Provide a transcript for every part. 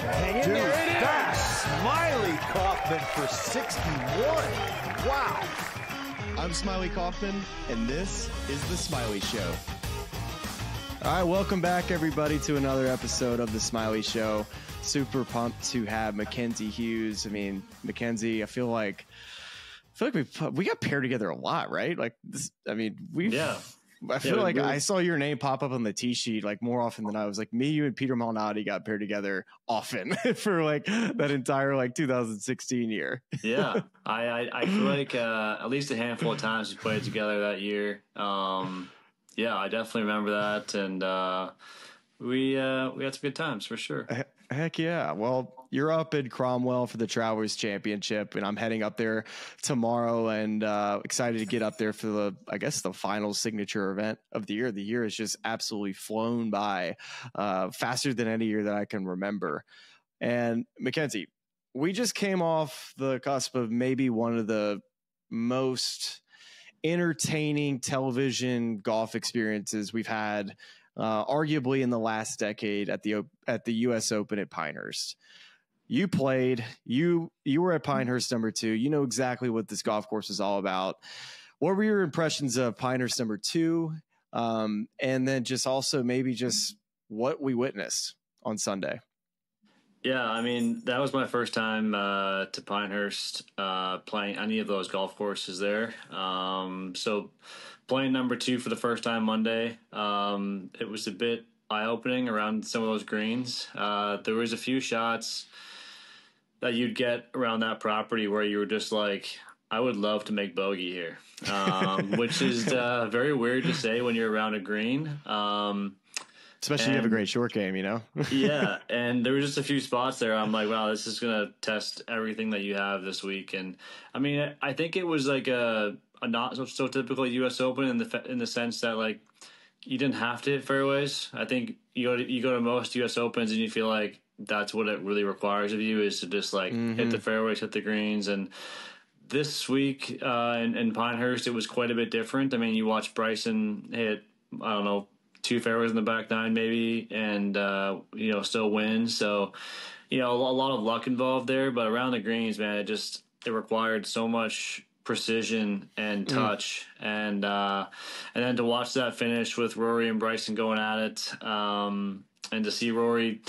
Hang in there. That's Smylie Kaufman for 61. Wow. I'm Smylie Kaufman, and this is The Smylie Show. All right, welcome back, everybody, to another episode of The Smylie Show. Super pumped to have Mackenzie Hughes. I mean, Mackenzie, I feel like we got paired together a lot, right? Like this. I mean, I feel like I saw your name pop up on the tee sheet like more often than I was. Like me, you, and Peter Malnati got paired together often for like that entire like 2016 year. Yeah, I feel like at least a handful of times we played together that year. Yeah, I definitely remember that, and we had some good times for sure. Heck yeah. Well, you're up in Cromwell for the Travelers Championship, and I'm heading up there tomorrow, and excited to get up there for the final signature event of the year. The year has just absolutely flown by faster than any year that I can remember. And Mackenzie, we just came off the cusp of maybe one of the most entertaining television golf experiences we've had, arguably in the last decade at the U.S. Open at Pinehurst. You played, you were at Pinehurst number 2. You know exactly what this golf course is all about. What were your impressions of Pinehurst number 2? And then just also maybe just what we witnessed on Sunday. Yeah, I mean, that was my first time to Pinehurst playing any of those golf courses there. So playing number 2 for the first time Monday, it was a bit eye-opening around some of those greens. There was a few shots that you'd get around that property where you were just like, I would love to make bogey here, which is very weird to say when you're around a green. Especially you have a great short game, you know? Yeah, and there were just a few spots there. I'm like, wow, this is going to test everything that you have this week. And, I mean, I think it was like a not so typical U.S. Open in the sense that, like, you didn't have to hit fairways. I think you go to most U.S. Opens and you feel like that's what it really requires of you is to just, like, hit the fairways, hit the greens. And this week in Pinehurst, it was quite a bit different. I mean, you watch Bryson hit, I don't know, 2 fairways in the back 9 maybe, and still win. So, a lot of luck involved there. But around the greens, man, it required so much precision and touch, and then to watch that finish with Rory and Bryson going at it, and to see Rory,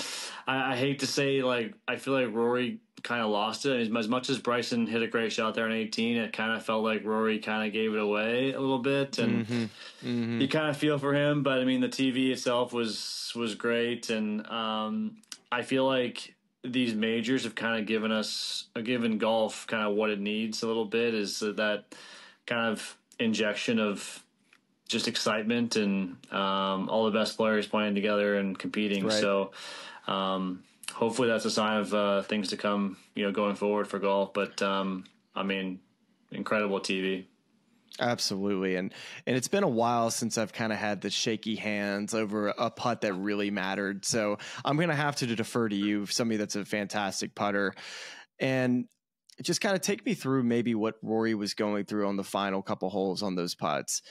I hate to say, like, I feel like Rory kind of lost it. As much as Bryson hit a great shot there on 18, it kind of felt like Rory kind of gave it away a little bit, and you kind of feel for him. But I mean, the TV itself was great, and I feel like these majors have kind of given golf kind of what it needs a little bit, is that kind of injection of just excitement and all the best players playing together and competing. Right. So hopefully that's a sign of things to come, going forward for golf. But I mean, incredible TV. Absolutely. And it's been a while since I've kind of had the shaky hands over a putt that really mattered. So I'm going to have to defer to you, somebody that's a fantastic putter, and just kind of take me through maybe what Rory was going through on the final couple holes on those putts.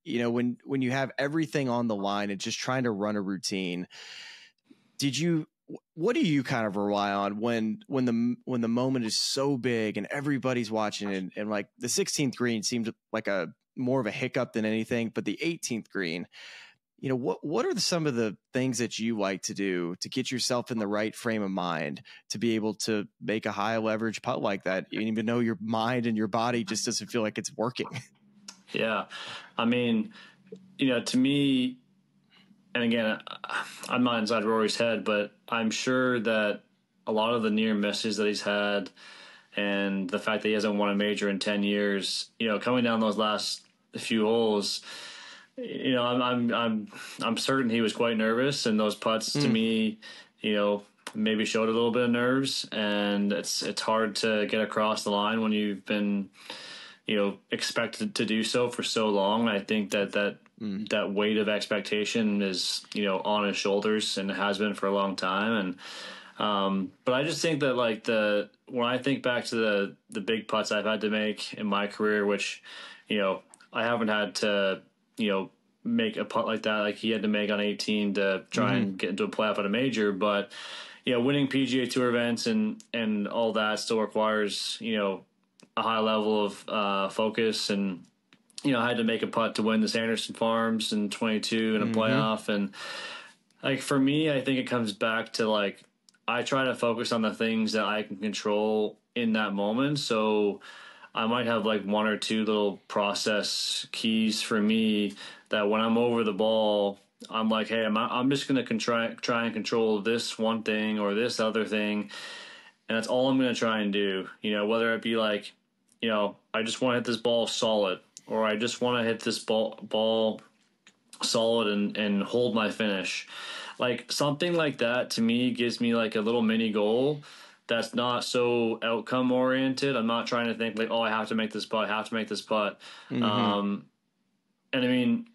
When you have everything on the line and just trying to run a routine, what do you kind of rely on when the moment is so big and everybody's watching, and like the 16th green seemed like a more of a hiccup than anything, but the 18th green, what are some of the things that you like to do to get yourself in the right frame of mind to be able to make a high leverage putt like that, even though your mind and your body just doesn't feel like it's working? Yeah. I mean, to me, and again, I'm not inside Rory's head, but I'm sure that a lot of the near misses that he's had and the fact that he hasn't won a major in 10 years, coming down those last few holes, I'm certain he was quite nervous, and those putts to me, maybe showed a little bit of nerves, and it's hard to get across the line when you've been, expected to do so for so long. I think that weight of expectation is, on his shoulders, and it has been for a long time. And, but I just think that, like, when I think back to the big putts I've had to make in my career, which, I haven't had to, make a putt like that, like he had to make on 18 to try and get into a playoff at a major. But, winning PGA Tour events and all that still requires, a high level of focus. And, I had to make a putt to win the Sanderson Farms in 22 in a playoff. And like, for me, I think it comes back to like, I try to focus on the things that I can control in that moment. So I might have like one or two little process keys for me that when I'm over the ball, I'm like, hey, I'm just going to try and control this one thing or this other thing. And that's all I'm going to try and do, whether it be like, I just want to hit this ball solid, or I just want to hit this ball solid and hold my finish. Like something like that to me gives me like a little mini goal that's not so outcome oriented. I'm not trying to think like, oh, I have to make this putt. And I mean,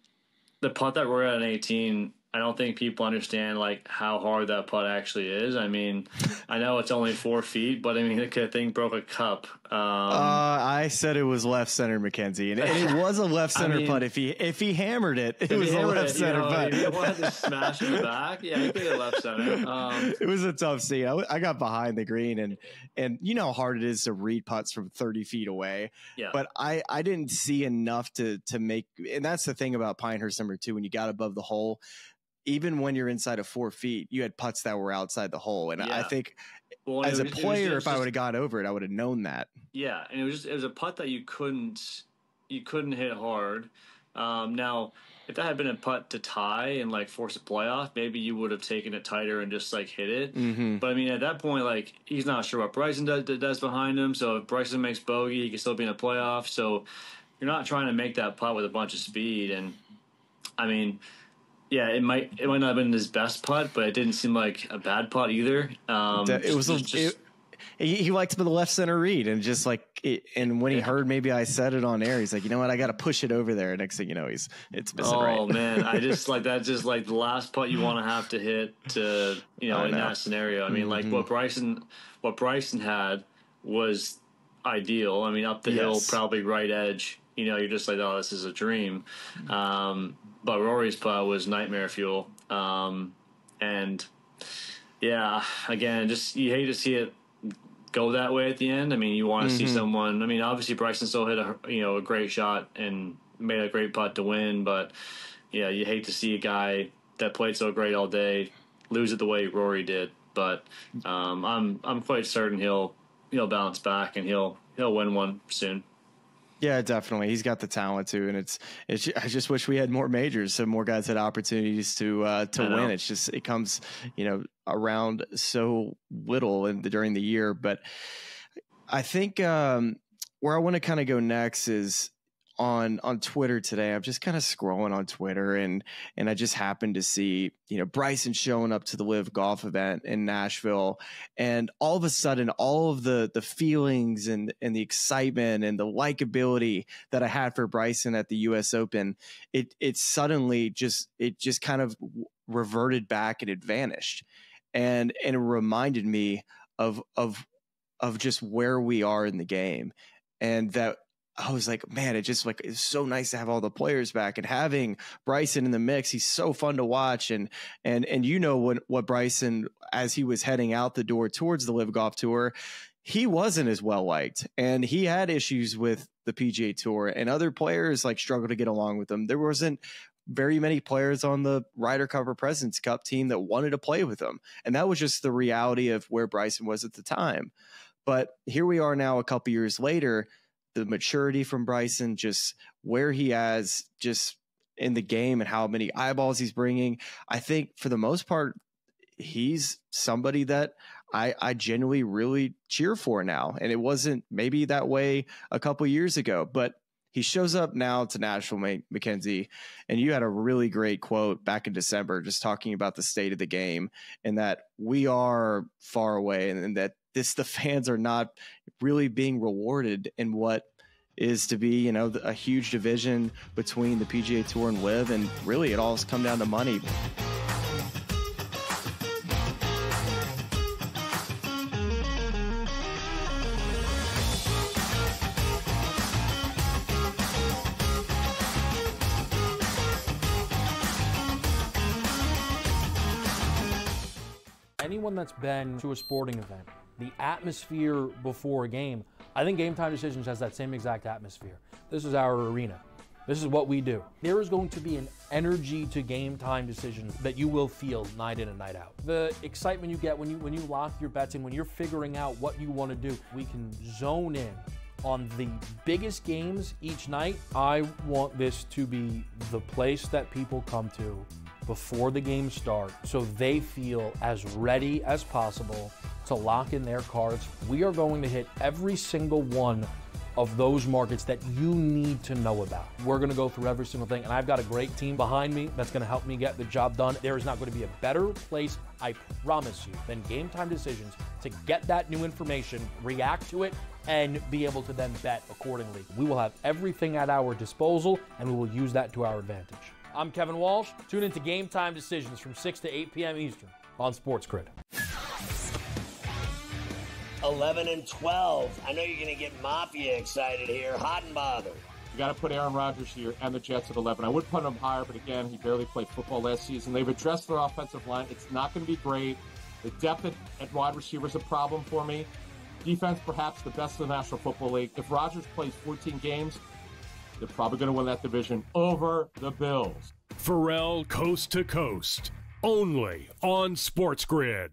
the putt that we're at in 18, I don't think people understand like how hard that putt actually is. I mean, I know it's only 4 feet, but I mean, the thing broke a cup. I said it was left center, Mackenzie, and it was a left center putt. If he hammered it, it was a left center putt. If he wanted to smash in the back, yeah, he could have left center. It was a tough scene. I got behind the green, and you know how hard it is to read putts from 30 feet away. Yeah. But I didn't see enough to make, and that's the thing about Pinehurst number 2. When you got above the hole, even when you're inside of 4 feet, you had putts that were outside the hole. And I think as a player, if I would have got over it, I would have known that. Yeah. And it was a putt that you couldn't hit hard. Now, if that had been a putt to tie and like force a playoff, maybe you would have taken it tighter and just like hit it. Mm-hmm. But I mean, at that point, like he's not sure what Bryson does behind him. So if Bryson makes bogey, he can still be in a playoff. So you're not trying to make that putt with a bunch of speed. And I mean, yeah, it might not have been his best putt, but it didn't seem like a bad putt either. He liked the left center read, and just like and when he heard maybe I said it on air, he's like, you know what, I got to push it over there. Next thing you know, it's missing right. Oh man, I just like that's just like the last putt you want to have to hit to in that scenario. I mean, like what Bryson had was ideal. I mean, up the hill, probably right edge. You're just like, oh, this is a dream. But Rory's putt was nightmare fuel. And yeah, again, just you hate to see it go that way at the end. I mean, you want to see someone. I mean, obviously Bryson still hit a great shot and made a great putt to win, but yeah, you hate to see a guy that played so great all day lose it the way Rory did. But I'm quite certain he'll bounce back and he'll win one soon. Yeah, definitely. He's got the talent too, and it's. I just wish we had more majors, so more guys had opportunities to win. It's just it comes, around so little during the year. But I think where I want to kind of go next is on Twitter today. I'm just kind of scrolling on Twitter, and I just happened to see Bryson showing up to the Live Golf event in Nashville, and all of a sudden all of the feelings and the excitement and the likability that I had for Bryson at the US Open, it suddenly just kind of reverted back and it vanished, and it reminded me of just where we are in the game, and that I was like, man, it's so nice to have all the players back and having Bryson in the mix. He's so fun to watch. And what Bryson, as he was heading out the door towards the Live Golf Tour, he wasn't as well liked, and he had issues with the PGA Tour, and other players like struggled to get along with him. There wasn't very many players on the Ryder Cup or President's Cup team that wanted to play with him. And that was just the reality of where Bryson was at the time. But here we are now, a couple years later, the maturity from Bryson, just where he has just in the game and how many eyeballs he's bringing. I think for the most part, he's somebody that I genuinely really cheer for now. And it wasn't maybe that way a couple years ago, but he shows up now to Nashville, Mackenzie, and you had a really great quote back in December, just talking about the state of the game and that we are far away, and that the fans are not really being rewarded in what is to be, a huge division between the PGA Tour and Live, and really it all has come down to money. anyone that's been to a sporting event, the atmosphere before a game, I think Game Time Decisions has that same exact atmosphere. This is our arena. This is what we do. There is going to be an energy to Game Time Decisions that you will feel night in and night out. The excitement you get when you lock your bets in, when you're figuring out what you want to do, we can zone in on the biggest games each night. I want this to be the place that people come to before the games start so they feel as ready as possible to lock in their cards. We are going to hit every single one of those markets that you need to know about. We're going to go through every single thing, and I've got a great team behind me that's going to help me get the job done. There is not going to be a better place, I promise you, than Game Time Decisions to get that new information, react to it, and be able to then bet accordingly. We will have everything at our disposal, and we will use that to our advantage. I'm Kevin Walsh. Tune into Game Time Decisions from 6 to 8 p.m. Eastern on SportsGrid. 11 and 12. I know you're going to get Mafia excited here. Hot and bothered. You got to put Aaron Rodgers here and the Jets at 11. I would put him higher, but again, he barely played football last season. They've addressed their offensive line. It's not going to be great. The depth at wide receiver is a problem for me. Defense, perhaps the best in the National Football League. If Rodgers plays 14 games, they're probably going to win that division over the Bills. Pharrell Coast to Coast, only on SportsGrid.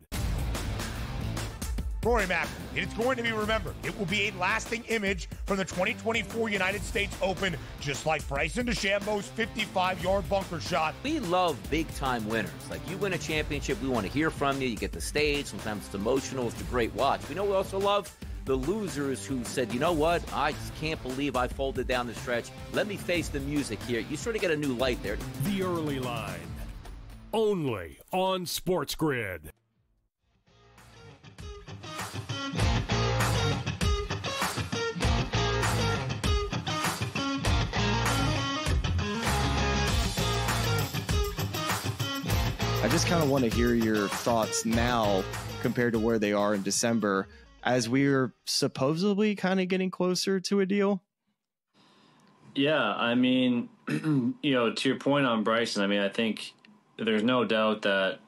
Rory Mack, it's going to be remembered. It will be a lasting image from the 2024 United States Open, just like Bryson DeChambeau's 55-yard bunker shot. We love big-time winners. Like, you win a championship, we want to hear from you. You get the stage. Sometimes it's emotional. It's a great watch. We know we also love the losers who said, you know what, I just can't believe I folded down the stretch. Let me face the music here. You sort of get a new light there. The Early Line, only on SportsGrid. I just kind of want to hear your thoughts now compared to where they are in December, as we're supposedly kind of getting closer to a deal. Yeah, I mean, to your point on Bryson, I mean, I think there's no doubt that,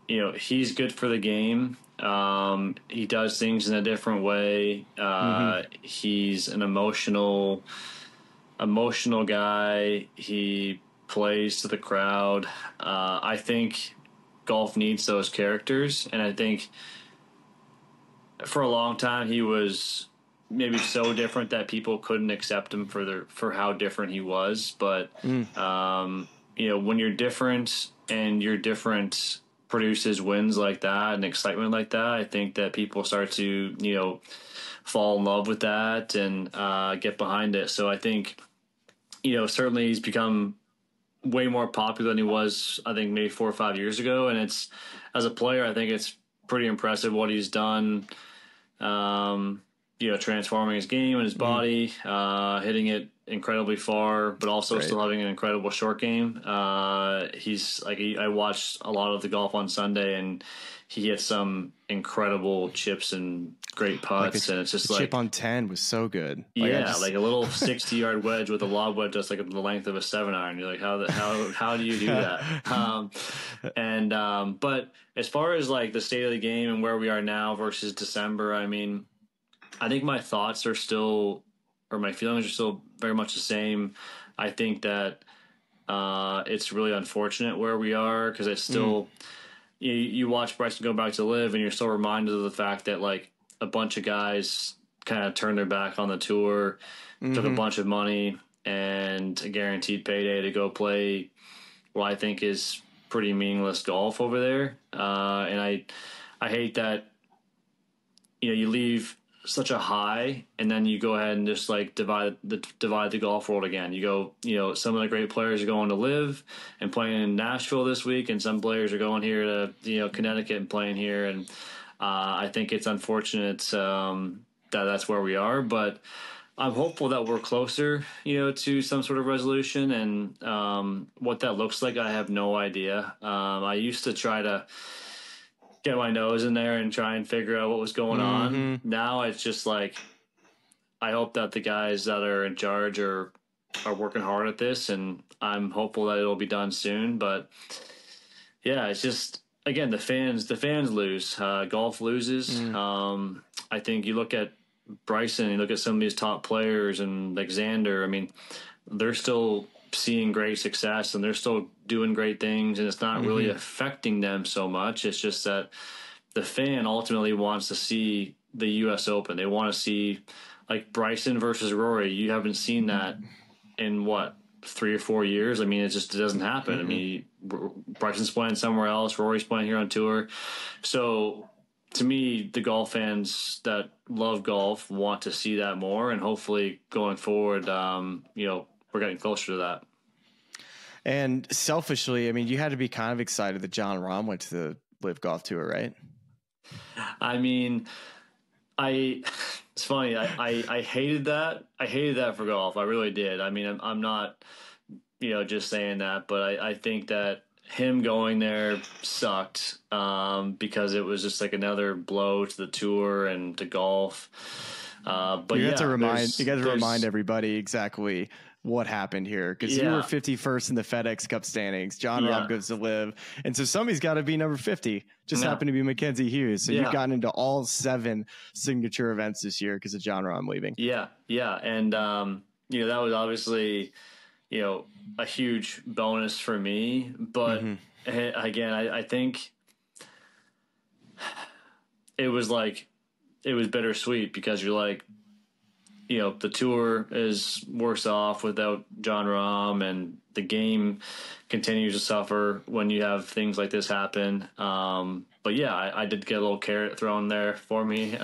he's good for the game. He does things in a different way. He's an emotional guy. He plays to the crowd. I think golf needs those characters, and I think for a long time he was maybe so different that people couldn't accept him for how different he was. But when you're different and you're different produces wins like that and excitement like that, I think that people start to fall in love with that and get behind it. So I think certainly he's become way more popular than he was, I think, maybe 4 or 5 years ago. And it's, as a player, I think it's pretty impressive what he's done, transforming his game and his body, hitting it incredibly far, but also still having an incredible short game. He's like, I watched a lot of the golf on Sunday, and he hit some incredible chips and great putts, and it's just the chip on 10 was so good. Like a little 60-yard wedge with a lob wedge that's like the length of a 7-iron. You're like, how do you do that? But as far as like the state of the game and where we are now versus December, I mean, I think my thoughts are still, or my feelings are still very much the same. I think that it's really unfortunate where we are, because it's still you watch Bryson go back to live, and you're still reminded of the fact that like a bunch of guys kind of turned their back on the tour, took a bunch of money and a guaranteed payday to go play what I think is pretty meaningless golf over there. And I hate that, you leave such a high and then you go ahead and just like divide the golf world again. You go, some of the great players are going to live and playing in Nashville this week, and some players are going here to, Connecticut and playing here. And I think it's unfortunate that that's where we are, but I'm hopeful that we're closer, to some sort of resolution. And what that looks like, I have no idea. I used to try to get my nose in there and try and figure out what was going on. Now it's just like, I hope that the guys that are in charge are working hard at this, and I'm hopeful that it'll be done soon. But yeah, it's just, again, the fans lose. Golf loses. I think you look at Bryson, you look at some of these top players and like Xander. I mean, they're still seeing great success and they're still doing great things, and it's not really affecting them so much. It's just that the fan ultimately wants to see the U.S. Open. They want to see like Bryson versus Rory. You haven't seen that in what, 3 or 4 years? I mean, it doesn't happen. I mean, Bryson's playing somewhere else. Rory's playing here on tour. So to me, the golf fans that love golf want to see that more, and hopefully going forward, we're getting closer to that. And selfishly, I mean, you had to be kind of excited that Jon Rahm went to the Live Golf Tour, right? I mean, it's funny. I hated that. I hated that for golf. I really did. I mean, I'm not, just saying that, but I think that him going there sucked because it was just like another blow to the tour and to golf. But you got to remind everybody exactly what happened here, because you were 51st in the FedEx Cup standings. Jon Rahm goes to Live, and so somebody's got to be number 50. Just happened to be Mackenzie Hughes. So you've gotten into all 7 signature events this year because of Jon Rahm leaving. Yeah, and that was obviously a huge bonus for me. But again, I think it was bittersweet because you're like, the tour is worse off without Jon Rahm, and the game continues to suffer when you have things like this happen. But yeah, I did get a little carrot thrown there for me at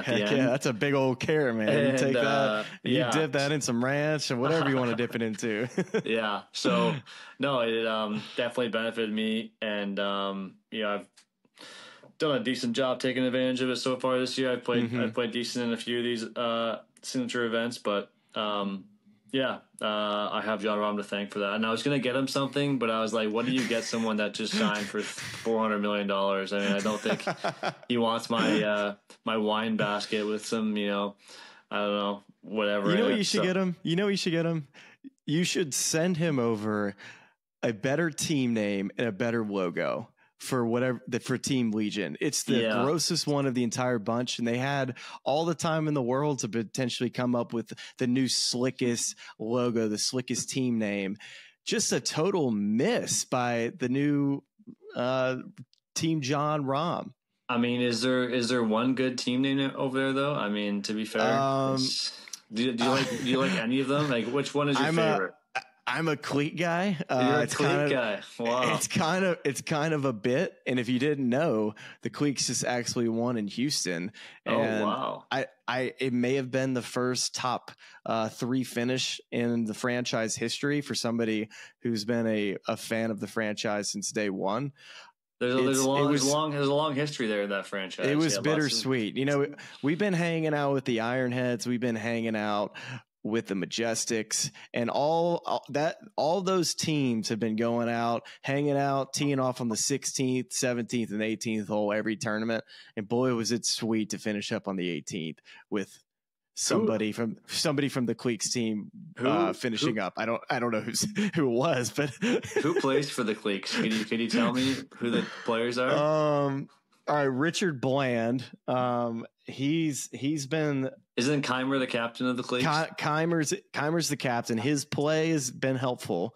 the end. Yeah, that's a big old carrot, man. And, you take that, you dip that in some ranch or whatever you want to dip it into. Yeah. So no, it definitely benefited me, and I've done a decent job taking advantage of it so far this year. I played decent in a few of these signature events, but I have Jon Rahm to thank for that. And I was going to get him something, but I was like, what do you get someone that just signed for $400 million? I mean, I don't think he wants my my wine basket with some, I don't know, whatever. You know what you should get him? You should send him over a better team name and a better logo for Team Legion. It's the grossest one of the entire bunch, and they had all the time in the world to potentially come up with the new slickest logo, the slickest team name. Just a total miss by the new Team Jon Rahm. I mean, is there one good team name over there though? I mean, to be fair, do you like any of them? Like, which one is your favorite? I'm a cleat guy. You're a cleat guy. Wow. It's kind of a bit. And if you didn't know, the Cleeks just actually won in Houston. And wow. It may have been the first top 3 finish in the franchise history for somebody who's been a fan of the franchise since day one. There's a long history there in that franchise. It was bittersweet. We've been hanging out with the Ironheads. We've been hanging out with the Majestics, and all those teams have been going out, hanging out, teeing off on the 16th, 17th, and 18th hole every tournament. And boy, was it sweet to finish up on the 18th with somebody from the Cleeks team finishing up. I don't know who it was, but who plays for the Cleeks? Can you tell me who the players are? All right, Richard Bland. He's been. Isn't Keimer the captain of the Cleeks? Keimer's the captain. His play has been helpful.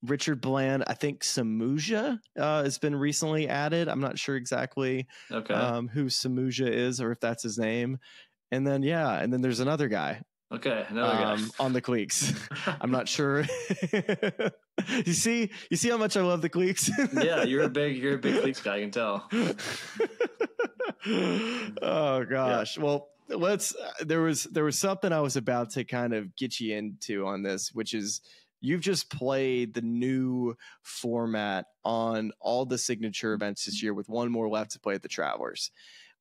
Richard Bland, I think Samuja has been recently added. I'm not sure exactly who Samuja is or if that's his name. And then there's another guy. Okay, another guy on the Cleeks. I'm not sure. You see how much I love the Cleeks? Yeah, you're a big Cleeks guy, I can tell. Oh gosh. Yeah. Well, there was something I was about to kind of get you into on this, which is you've just played the new format on all the signature events this year with one more left to play at the Travelers.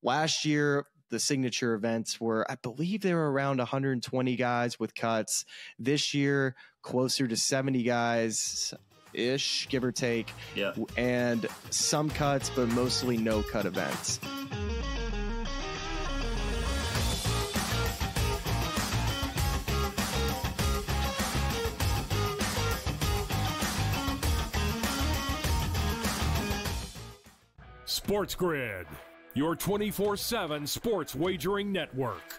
Last year, the signature events were, I believe they were around 120 guys with cuts. This year, closer to 70 guys ish, give or take. Yeah. And some cuts, but mostly no cut events. SportsGrid, your 24/7 sports wagering network.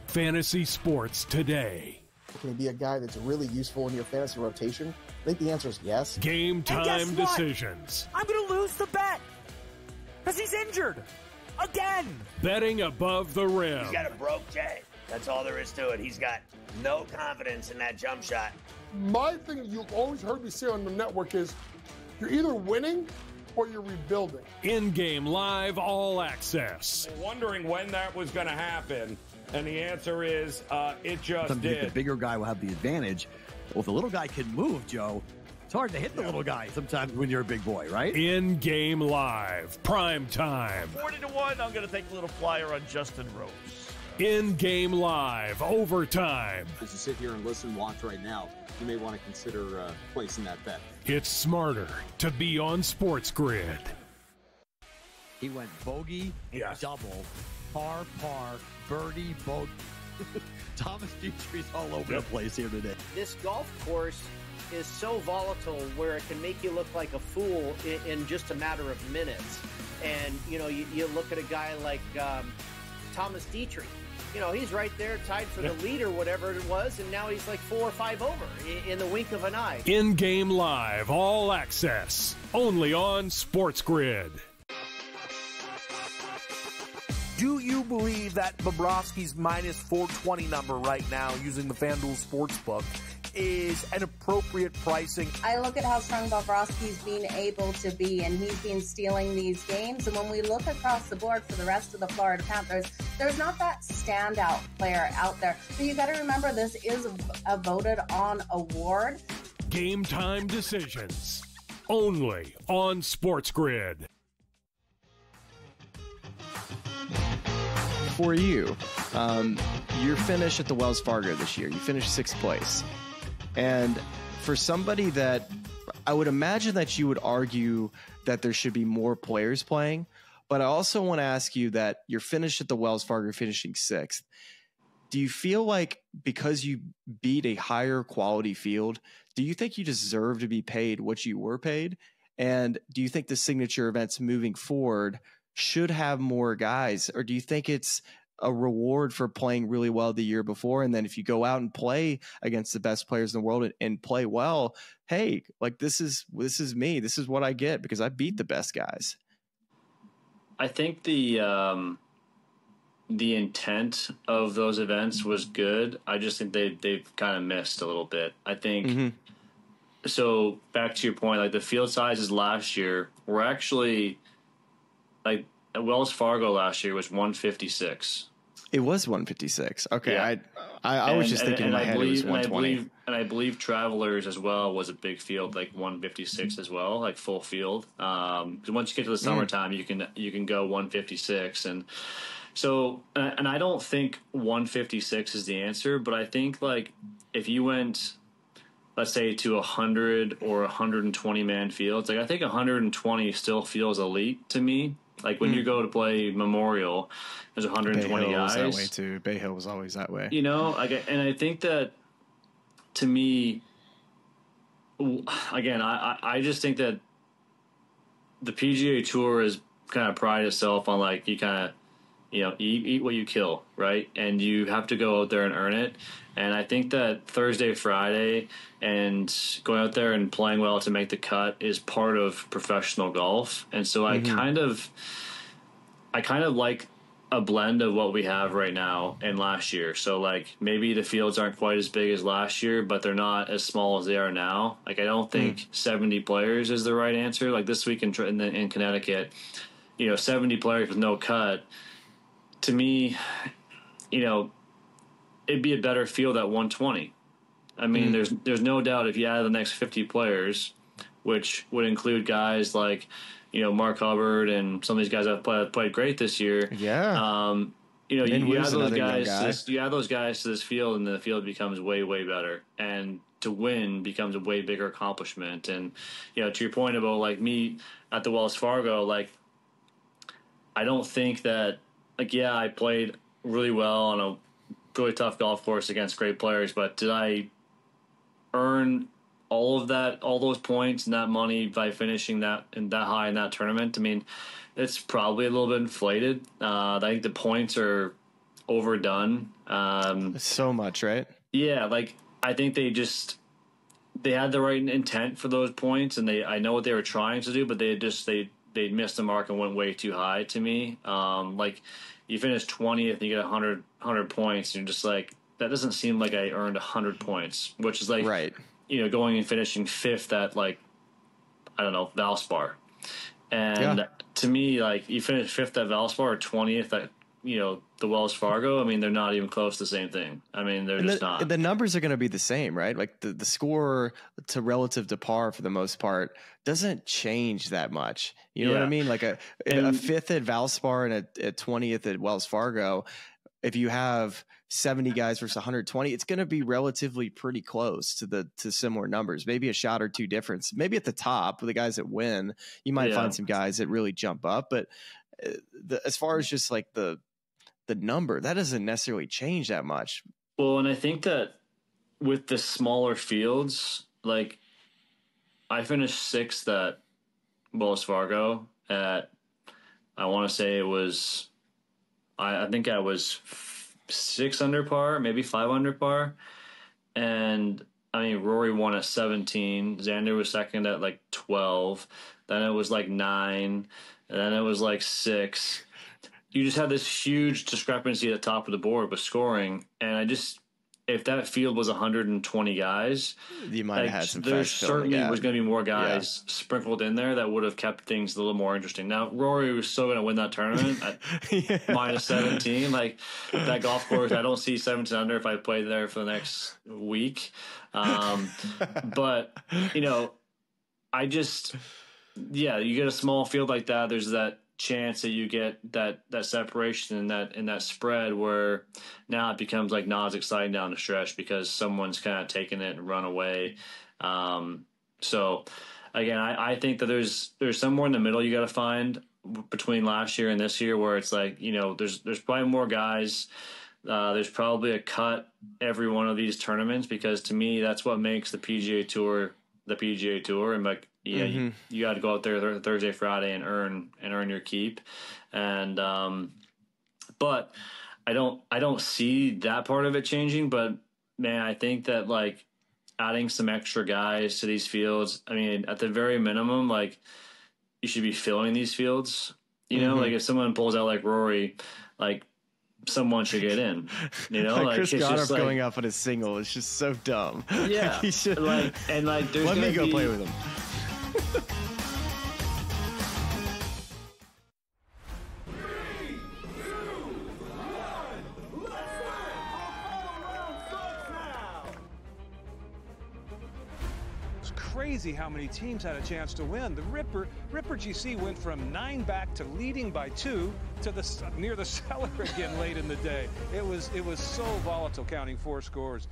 Fantasy sports today. Can he be a guy that's really useful in your fantasy rotation? I think the answer is yes. Game time decisions. I'm going to lose the bet because he's injured again. Betting above the rim. He's got a broke J. That's all there is to it. He's got no confidence in that jump shot. My thing you've always heard me say on the network is you're either winning or you're rebuilding. In-game live all access. Wondering when that was going to happen. And the answer is, it just Sometimes did. the bigger guy will have the advantage. Well, if the little guy can move, Joe, it's hard to hit the little guy sometimes when you're a big boy, right? In-game live, prime time. 40-1, I'm going to take a little flyer on Justin Rose. In-game live, overtime. As you sit here and listen, watch right now, you may want to consider placing that bet. It's smarter to be on SportsGrid. He went bogey, double, par, birdie, bogey. Thomas Dietrich's all over the place here today. This golf course is so volatile where it can make you look like a fool in just a matter of minutes. And, you know, you look at a guy like Thomas Dietrich. You know, he's right there tied for the lead or whatever it was, and now he's like 4 or 5 over in the wink of an eye. In-game live, all access, only on SportsGrid. Do you believe that Bobrovsky's minus 420 number right now using the FanDuel Sportsbook is an appropriate pricing? I look at how strong Bobrovsky's been able to be, and he's been stealing these games. And when we look across the board for the rest of the Florida Panthers, there's not that standout player out there. So you got to remember, this is a voted on award. Game time decisions, only on SportsGrid. For you, you're finished at the Wells Fargo this year. You finished 6th place. And for somebody that I would imagine that you would argue that there should be more players playing, but I also want to ask you that you're finished at the Wells Fargo, finishing 6th. Do you feel like because you beat a higher quality field, do you think you deserve to be paid what you were paid? And do you think the signature events moving forward should have more guys, or do you think it's a reward for playing really well the year before, and then if you go out and play against the best players in the world and play well, hey, like this is me, this is what I get because I beat the best guys? I think the intent of those events was good. I just think they've kind of missed a little bit. I think so. Back to your point, like the field sizes last year were actually like at Wells Fargo last year was 156. It was 156. Okay, yeah. I was just thinking in my head it was 120. And I believe Travelers as well was a big field, like 156 as well, like full field. Because once you get to the summertime, you can go 156, and so and I don't think 156 is the answer, but I think like if you went, let's say, to 100 or 120 man fields, like I think 120 still feels elite to me. Like when you go to play Memorial, there's 120 Bay Hill guys. Was that way too. Bay Hill was always that way. You know, and I think that to me, again, I just think that the PGA Tour is kind of pride itself on like you kind of, you know, eat what you kill, right? And you have to go out there and earn it. And I think that Thursday, Friday, and going out there and playing well to make the cut is part of professional golf. And so I kind of like a blend of what we have right now and last year. So like maybe the fields aren't quite as big as last year, but they're not as small as they are now. Like I don't think 70 players is the right answer. Like this week in Connecticut, you know, 70 players with no cut. To me, you know, it'd be a better field at 120. I mean, there's no doubt if you add the next 50 players, which would include guys like, you know, Mark Hubbard and some of these guys that have played great this year. Yeah. You know, you add those guys. You add those guys to this field, and the field becomes way, way better. And to win becomes a way bigger accomplishment. And you know, to your point about like me at the Wells Fargo, like I don't think that. Like, yeah, I played really well on a really tough golf course against great players, but did I earn all of that, all those points and that money by finishing that high in that tournament? I mean, it's probably a little bit inflated. I think the points are overdone. So much, right? Yeah, like I think they had the right intent for those points, and I know what they were trying to do, but they missed the mark and went way too high to me. Like you finish 20th, and you get 100 points, and you're just like, that doesn't seem like I earned 100 points, which is like, right. Going and finishing 5th at like, I don't know, Valspar. And to me, like you finish 5th at Valspar or 20th at, the Wells Fargo. I mean, they're not even close to the same thing. I mean, they're just not. The numbers are going to be the same, right? Like the score to relative to par for the most part doesn't change that much. You know what I mean? Like a 5th at Valspar and a 20th at Wells Fargo, if you have 70 guys versus 120, it's going to be relatively pretty close to similar numbers, maybe a shot or two difference. Maybe at the top with the guys that win, you might find some guys that really jump up, but as far as just like the number, that doesn't necessarily change that much. Well, and I think that with the smaller fields, like I finished 6th at Wells Fargo at, I want to say it was, I think I was 6 under par, maybe 5 under par. And I mean, Rory won at 17. Xander was second at like 12. Then it was like 9. And then it was like 6. You just had this huge discrepancy at the top of the board with scoring. And if that field was 120 guys, you might have had some. There certainly was going to be more guys sprinkled in there that would have kept things a little more interesting. Now, Rory was still going to win that tournament at minus 17. Like that golf course, I don't see 17 under if I played there for the next week. But I just, you get a small field like that. There's that chance that you get that separation in that spread where now it becomes like not as exciting down the stretch because someone's kind of taken it and run away. So again, I think that there's somewhere in the middle you got to find between last year and this year where it's like, there's probably more guys. There's probably a cut every one of these tournaments because to me, that's what makes the PGA Tour the PGA Tour. And like, you got to go out there Thursday, Friday and earn your keep. And, but I don't see that part of it changing, but man, I think that like adding some extra guys to these fields, I mean, at the very minimum, like you should be filling these fields, like if someone pulls out like Rory, like someone should get in, like Chris Goddard going up on his single is just so dumb. Yeah. He should, there's let me go play with him. It's crazy how many teams had a chance to win. The Ripper GC went from 9 back to leading by 2 to near the cellar again late in the day. It was so volatile counting 4 scores.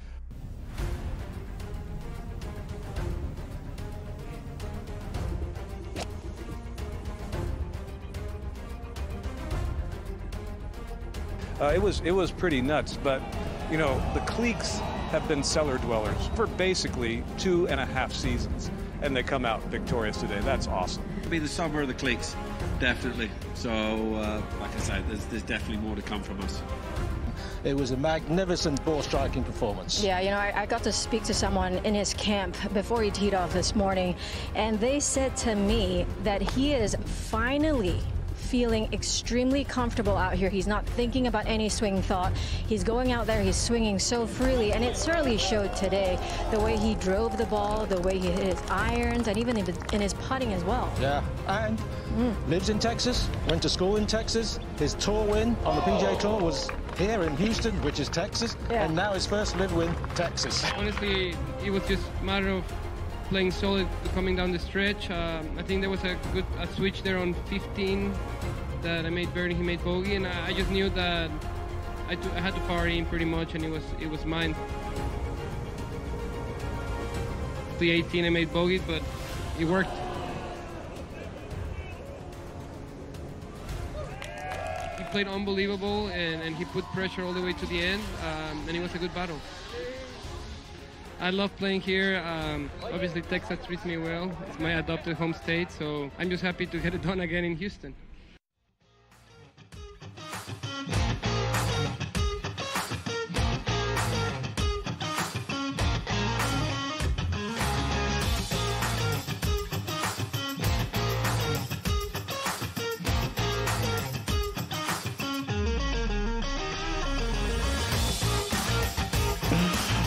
It was pretty nuts, but the cliques have been cellar dwellers for basically 2.5 seasons, and they come out victorious today. That's awesome. It'll be the summer of the cliques, definitely. So, like I said, there's definitely more to come from us. It was a magnificent ball striking performance. Yeah, I got to speak to someone in his camp before he teed off this morning, and they said to me that he is finally feeling extremely comfortable out here. He's not thinking about any swing thought. He's going out there, he's swinging so freely, and it certainly showed today. The way he drove the ball, the way he hit his irons, and even in his putting as well. Yeah, and lives in Texas, went to school in Texas. His tour win on the PGA Tour was here in Houston, which is Texas, and now his first live win, Texas. Honestly, it was just a matter of playing solid coming down the stretch. I think there was a switch there on 15 that I made birdie, he made bogey, and I just knew that I had to power in pretty much, and it was mine. The 18 I made bogey, but it worked. He played unbelievable, and he put pressure all the way to the end, and it was a good battle. I love playing here. Obviously, Texas treats me well. It's my adopted home state, so I'm just happy to get it done again in Houston.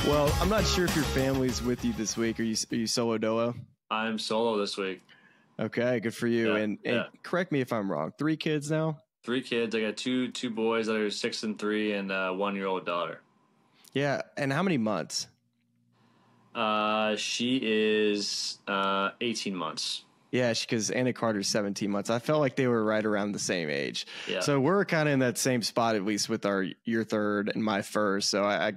Well, I'm not sure if your family's with you this week. Are you solo dolo? I'm solo this week. Okay, good for you. Yeah, and correct me if I'm wrong. 3 kids now? 3 kids. I got two boys that are 6 and 3, and a 1-year-old daughter. Yeah, and how many months? She is 18 months. Yeah, because Anna Carter's 17 months. I felt like they were right around the same age. Yeah. So we're kind of in that same spot, at least with your third and my first. So I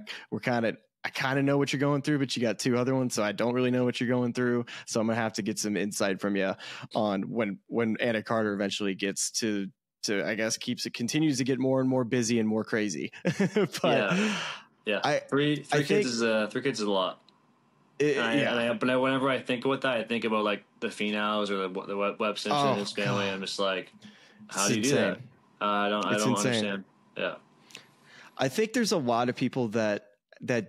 kind of know what you're going through, but you got 2 other ones, so I don't really know what you're going through. So I'm gonna have to get some insight from you on when Anna Carter eventually gets to I guess continues to get more and more busy and more crazy. But yeah. Three kids is a lot. But whenever I think about that, I think about like the Finau's or the Webb Simpson and his family. And I'm just like, how do you do that? I don't understand. Yeah. I think there's a lot of people that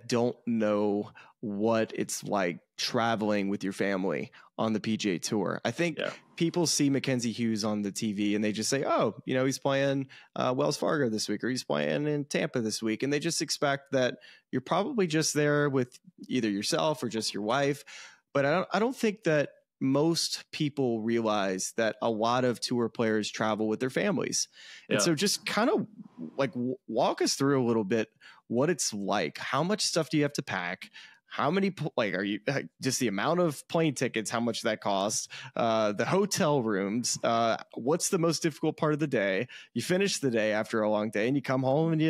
don't know what it's like traveling with your family on the PGA Tour. I think people see Mackenzie Hughes on the TV and they just say, oh, he's playing Wells Fargo this week, or he's playing in Tampa this week. And they just expect that you're probably just there with either yourself or just your wife. But I don't think that most people realize that a lot of tour players travel with their families. And so just kind of like walk us through a little bit what it's like. How much stuff do you have to pack? How many, are you just the amount of plane tickets, how much that costs, the hotel rooms, what's the most difficult part of the day? You finish the day after a long day and you come home and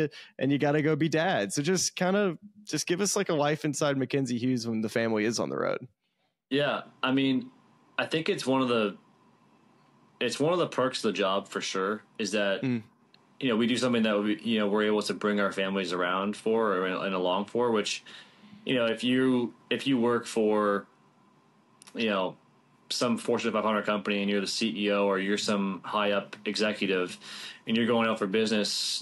you got to go be dad. So just give us like a life inside Mackenzie Hughes when the family is on the road. Yeah. I mean, I think it's one of the perks of the job for sure is that, we do something that we're able to bring our families around for or and along for, which, if you work for, some Fortune 500 company and you're the CEO or you're some high up executive and you're going out for business,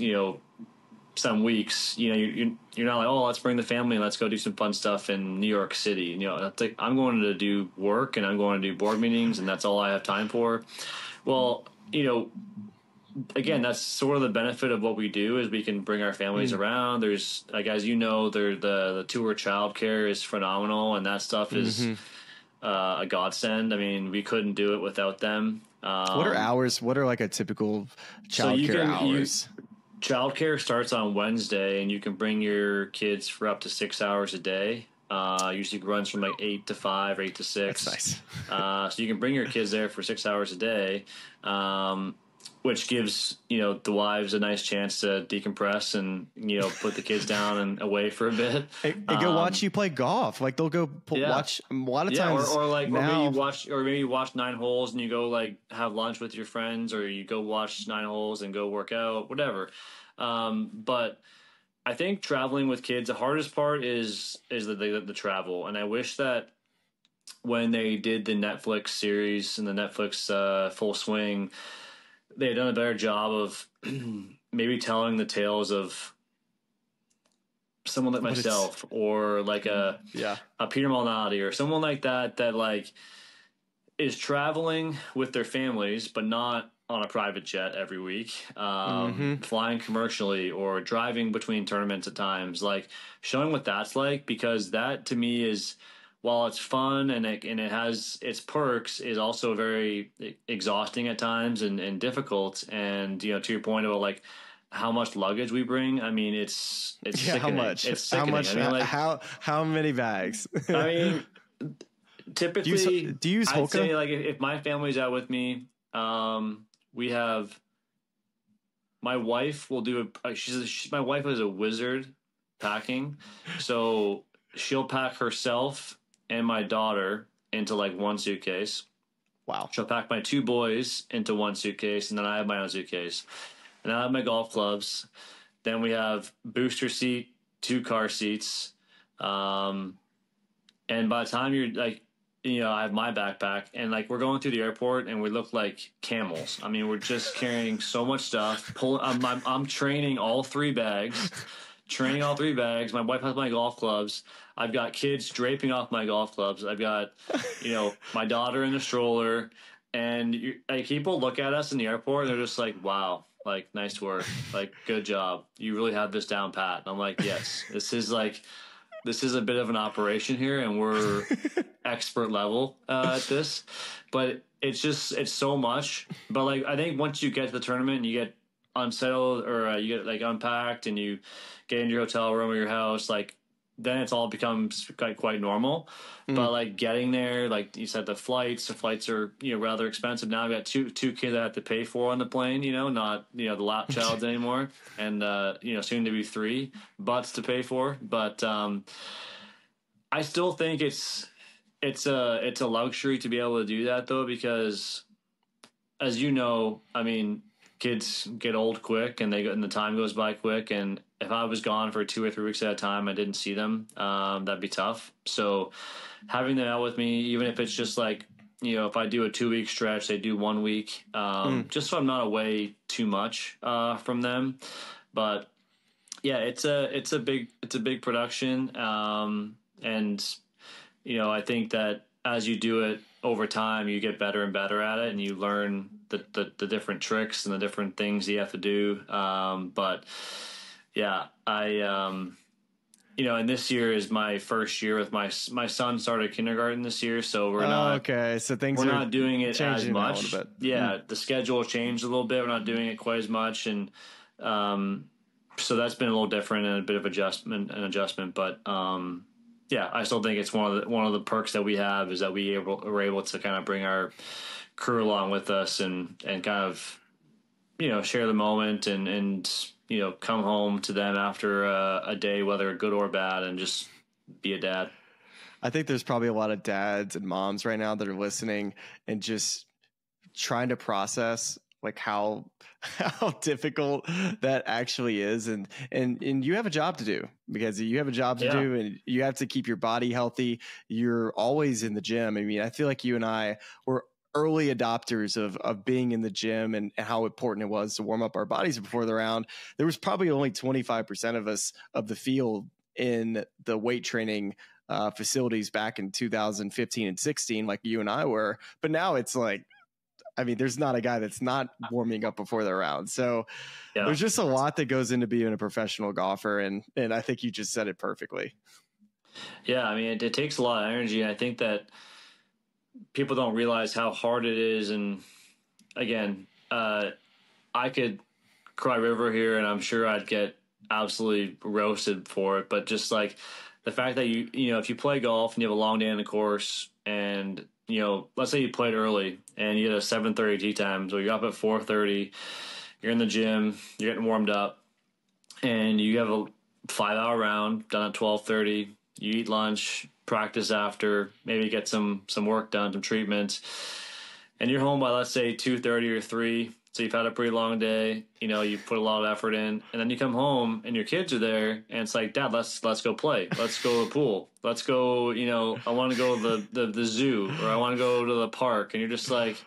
some weeks, you're not like, oh, let's bring the family and let's go do some fun stuff in New York City. It's like, I'm going to do work and I'm going to do board meetings and that's all I have time for. Well, again, that's sort of the benefit of what we do is we can bring our families around. There's like, as the tour childcare is phenomenal and that stuff is a godsend. I mean, we couldn't do it without them. What are hours? What are like a typical childcare hours? Childcare starts on Wednesday and you can bring your kids for up to 6 hours a day. Usually runs from like 8 to 5 or 8 to 6. That's nice. So you can bring your kids there for 6 hours a day. Which gives, the wives a nice chance to decompress and, put the kids down and away for a bit. And go watch you play golf. Like they'll go watch a lot of times. Or maybe you watch 9 holes and you go like have lunch with your friends, or you go watch 9 holes and go work out, whatever. But I think traveling with kids, the hardest part is the travel. And I wish that when they did the Netflix series and the Netflix Full Swing, they've done a better job of maybe telling the tales of someone like myself or like a Peter Malnati or someone like that like is traveling with their families, but not on a private jet every week, flying commercially or driving between tournaments at times, like showing what that's like, because that to me is, while it's fun and it has its perks, is also very exhausting at times and difficult. And, to your point about like how much luggage we bring, I mean, it's sickening. How much? It's sickening. How much? I mean, like, how many bags? I mean, typically, do you use Hoka? I'd say like if my family's out with me, we have, my wife will do my wife is a wizard packing. So she'll pack herself and my daughter into like one suitcase. Wow. She'll pack my 2 boys into one suitcase, and then I have my own suitcase. And I have my golf clubs. Then we have booster seat, 2 car seats. And by the time you're like, I have my backpack, and like we're going through the airport and we look like camels. I mean, we're just carrying so much stuff. I'm training all 3 bags. My wife has my golf clubs. I've got kids draping off my golf clubs. I've got, my daughter in the stroller, and people look at us in the airport and they're just like, wow, like, nice work. Like, good job. You really have this down pat. And I'm like, yes, this is like, this is a bit of an operation here, and we're expert level at this. But it's so much. But like, I think once you get to the tournament, and you get unsettled, or you get like unpacked, and you get into your hotel room or your house, like, then it's all becomes quite normal. But like getting there, like you said, the flights are, rather expensive. Now I've got two kids I have to pay for on the plane, not, the lap childs anymore. And, soon to be 3 butts to pay for. But, I still think it's a luxury to be able to do that though, because as you know, I mean, kids get old quick and the time goes by quick. And if I was gone for 2 or 3 weeks at a time, I didn't see them, that'd be tough. So having them out with me, even if it's just like, if I do a 2-week stretch, they do 1 week, just so I'm not away too much, from them. But yeah, it's a big production. And, I think that as you do it over time, you get better and better at it, and you learn the different tricks and the different things you have to do. But yeah, and this year is my first year with my son started kindergarten this year. So we're not doing it as much. Yeah. The schedule changed a little bit. We're not doing it quite as much. And, so that's been a little different and a bit of adjustment. But, yeah, I still think it's one of the perks that we have is that we're able to kind of bring our crew along with us and kind of, share the moment and come home to them after a day, whether good or bad, and just be a dad. I think there's probably a lot of dads and moms right now that are listening and just trying to process like how difficult that actually is. And you have a job to do, because you have a job to do, and you have to keep your body healthy. You're always in the gym. I mean, I feel like you and I were early adopters of being in the gym and how important it was to warm up our bodies before the round. There was probably only 25% of us of the field in the weight training facilities back in 2015 and 16, like you and I were. But now it's like, I mean, there's not a guy that's not warming up before the round. So there's just a lot that goes into being a professional golfer. And I think you just said it perfectly. Yeah. I mean, it takes a lot of energy. I think that people don't realize how hard it is. And again, I could cry river here, and I'm sure I'd get absolutely roasted for it. But just like the fact that if you play golf and you have a long day on the course, and let's say you played early and you get a 7:30 tee time. So you're up at 4:30, you're in the gym, you're getting warmed up, and you have a 5-hour round done at 12:30. You eat lunch, practice after, maybe get some work done, some treatment, and you're home by, let's say, 2:30 or 3. So you've had a pretty long day, you put a lot of effort in, and then you come home and your kids are there, and it's like, Dad, let's go play. Let's go to the pool. Let's go, I want to go to the zoo, or I want to go to the park. And you're just like,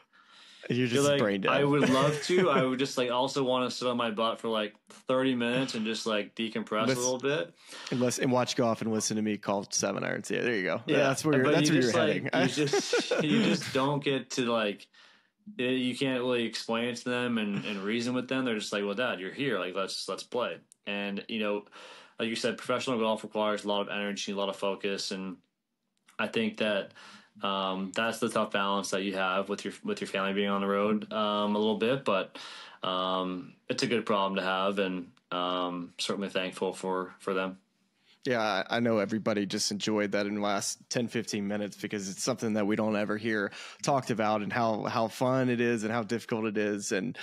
brain dead. I would love to. I would just also want to sit on my butt for 30 minutes and just decompress a little bit. And watch golf and listen to me call 7 irons. Yeah, there you go. Yeah, that's where you're heading. You just don't get to you can't really explain it to them and reason with them. They're just like, well, Dad, you're here. Let's play. And, like you said, professional golf requires a lot of energy, a lot of focus. And I think that that's the tough balance that you have with your family being on the road a little bit. But it's a good problem to have, and certainly thankful for them. Yeah, I know everybody just enjoyed that in the last 10, 15 minutes, because it's something that we don't ever hear talked about, and how fun it is and how difficult it is, and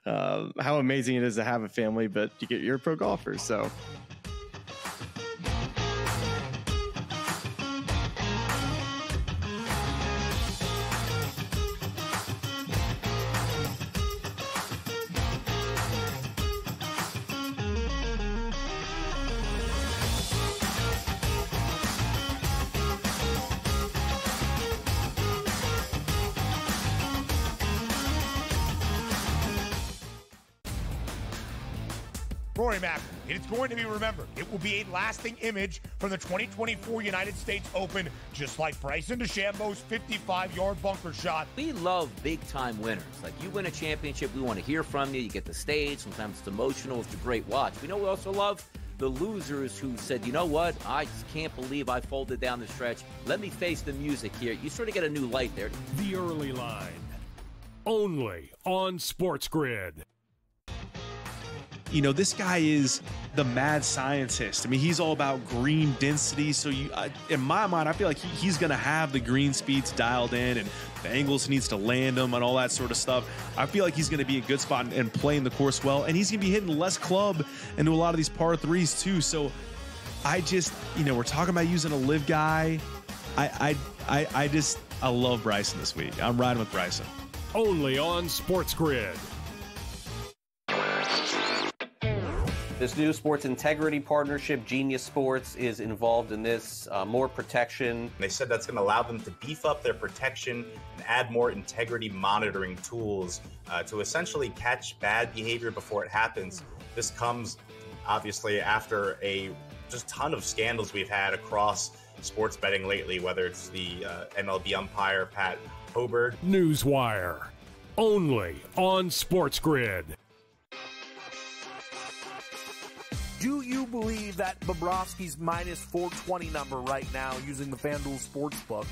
how amazing it is to have a family, but you're a pro golfer. So Rory Mac, it's going to be remembered. It will be a lasting image from the 2024 United States Open, just like Bryson DeChambeau's 55-yard bunker shot. We love big-time winners. Like, you win a championship, we want to hear from you. You get the stage. Sometimes it's emotional. It's a great watch. We know we also love the losers who said, you know what, I just can't believe I folded down the stretch. Let me face the music here. You sort of get a new light there. The Early Line, only on SportsGrid. You know, this guy is the mad scientist. I mean, he's all about green density. So in my mind, I feel like he's going to have the green speeds dialed in, and the angles needs to land them and all that sort of stuff. I feel like he's going to be in a good spot and playing the course well. And he's going to be hitting less club into a lot of these par threes too. So I just, we're talking about using a live guy. I love Bryson this week. I'm riding with Bryson. Only on SportsGrid. This new sports integrity partnership, Genius Sports, is involved in this. More protection. They said that's going to allow them to beef up their protection and add more integrity monitoring tools to essentially catch bad behavior before it happens. This comes, obviously, after a just ton of scandals we've had across sports betting lately, whether it's the MLB umpire, Pat Hoberg. Newswire, only on SportsGrid. Do you believe that Bobrovsky's minus 420 number right now using the FanDuel Sportsbook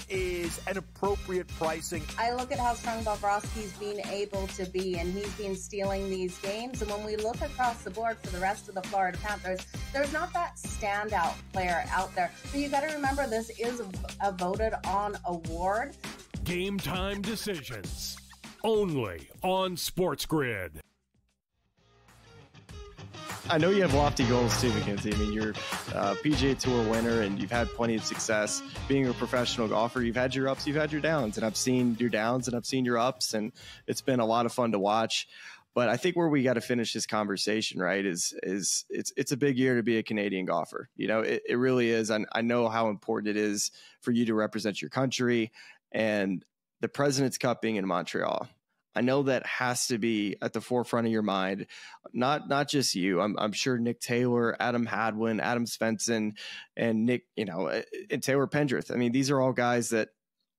is an appropriate pricing? I look at how strong Bobrovsky's been able to be, and he's been stealing these games. And when we look across the board for the rest of the Florida Panthers, there's not that standout player out there. So you got to remember, this is a voted on award. Game time decisions, only on SportsGrid. I know you have lofty goals too, Mackenzie. I mean, you're a PGA Tour winner, and you've had plenty of success being a professional golfer. You've had your ups, you've had your downs, and I've seen your downs and I've seen your ups, and it's been a lot of fun to watch. But I think where we got to finish this conversation, right, is it's a big year to be a Canadian golfer. It really is. I know how important it is for you to represent your country, and the President's Cup being in Montreal. I know that has to be at the forefront of your mind, not just you. I'm sure Nick Taylor, Adam Hadwin, Adam Svensson, and Nick, and Taylor Pendrith. I mean, these are all guys that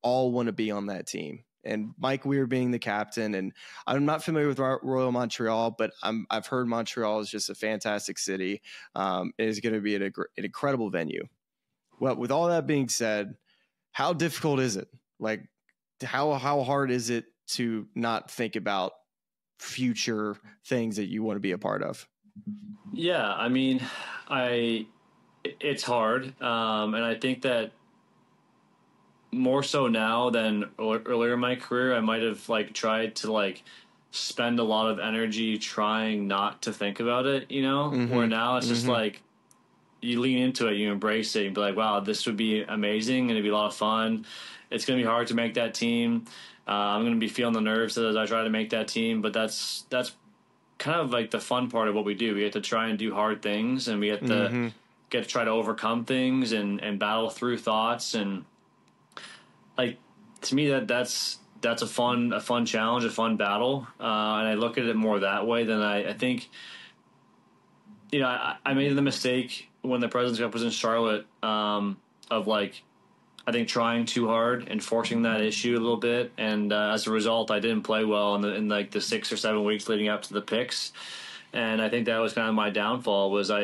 all want to be on that team. And Mike Weir being the captain, and I'm not familiar with Royal Montreal, but I've heard Montreal is just a fantastic city. It is going to be an incredible venue. Well, with all that being said, how difficult is it? Like, how hard is it to not think about future things that you want to be a part of? Yeah, I mean, it's hard. And I think that more so now than earlier in my career, I might have tried to spend a lot of energy trying not to think about it, Mm-hmm. Where now it's just you lean into it, you embrace it, and be like, wow, this would be amazing and it'd be a lot of fun. It's going to be hard to make that team. I'm going to be feeling the nerves as I try to make that team, but that's kind of like the fun part of what we do. We get to try and do hard things, and we get to try to overcome things and battle through thoughts. And to me, that's a fun challenge, a fun battle. And I look at it more that way than I think. I made the mistake when the President's Cup was in Charlotte of I think trying too hard and forcing that issue a little bit, and as a result, I didn't play well in the 6 or 7 weeks leading up to the picks, and I think that was kind of my downfall. Was I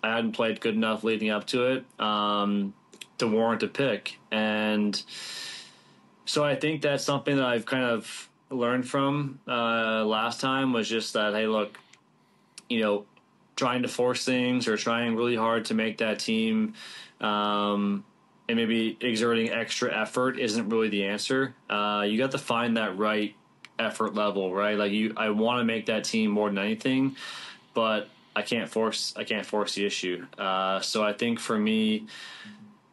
hadn't played good enough leading up to it to warrant a pick, and so I think that's something that I've kind of learned from last time, was just that, hey, look, trying to force things or trying really hard to make that team. And maybe exerting extra effort isn't really the answer. You got to find that right effort level, right? I want to make that team more than anything, but I can't force the issue. So I think for me,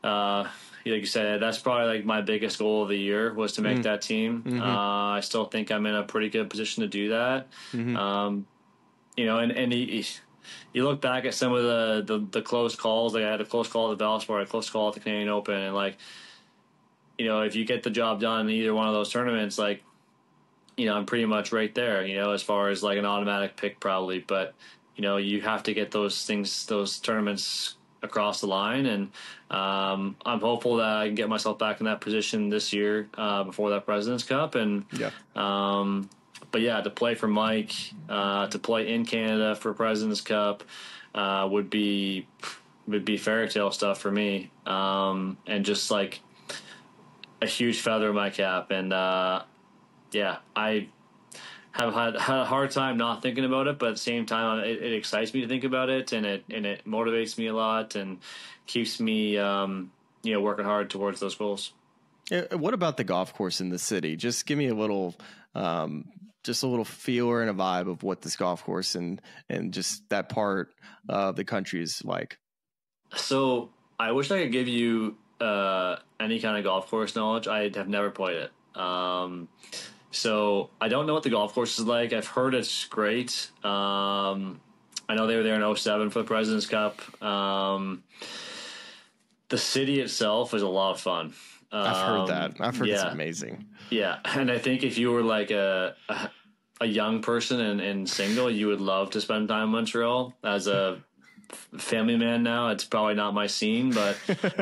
like you said, that's probably my biggest goal of the year, was to make that team. Mm-hmm. I still think I'm in a pretty good position to do that. Mm-hmm. You look back at some of the close calls. I had a close call at the Valspar, a close call at the Canadian Open, and if you get the job done in either one of those tournaments, I'm pretty much right there, as far as an automatic pick probably. But you have to get those tournaments across the line, and I'm hopeful that I can get myself back in that position this year before that President's Cup, and But yeah, to play for Mike, to play in Canada for President's Cup, would be fairy tale stuff for me, and just like a huge feather in my cap. And yeah, I have had a hard time not thinking about it, but at the same time, it excites me to think about it, and it motivates me a lot and keeps me working hard towards those goals. What about the golf course in the city? Just give me a little feeler and a vibe of what this golf course and just that part of the country is like. So I wish I could give you any kind of golf course knowledge. I have never played it. So I don't know what the golf course is like. I've heard it's great. I know they were there in 2007 for the President's Cup. The city itself is a lot of fun. I've heard that. I've heard it's amazing. Yeah, and I think if you were like a young person and single, you would love to spend time in Montreal. As a family man now, it's probably not my scene, but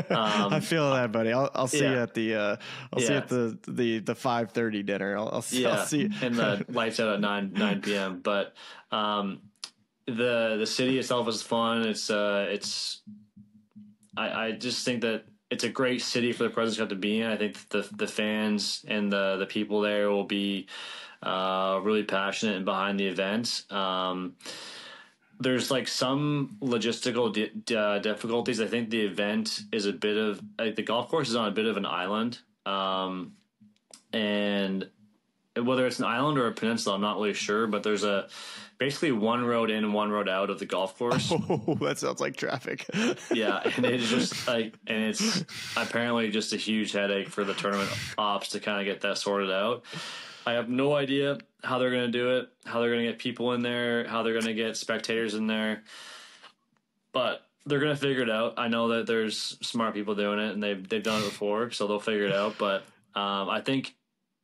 I feel that, buddy. I'll see you at the see you at the 5:30 dinner. I'll see you. And the lights out at 9 p.m. But the city itself is fun. I just think that it's a great city for the President's Cup to be in. I think the fans and the people there will be really passionate and behind the event. There's like some logistical difficulties. I think the event is a bit of the golf course is on a bit of an island, and whether it's an island or a peninsula, I'm not really sure. But there's basically one road in and one road out of the golf course. Oh, that sounds like traffic. Yeah, and it's just it's apparently just a huge headache for the tournament ops to kind of get that sorted out. I have no idea how they're going to do it, how they're going to get people in there, how they're going to get spectators in there. But they're going to figure it out. I know that there's smart people doing it, and they've done it before, so they'll figure it out. But I think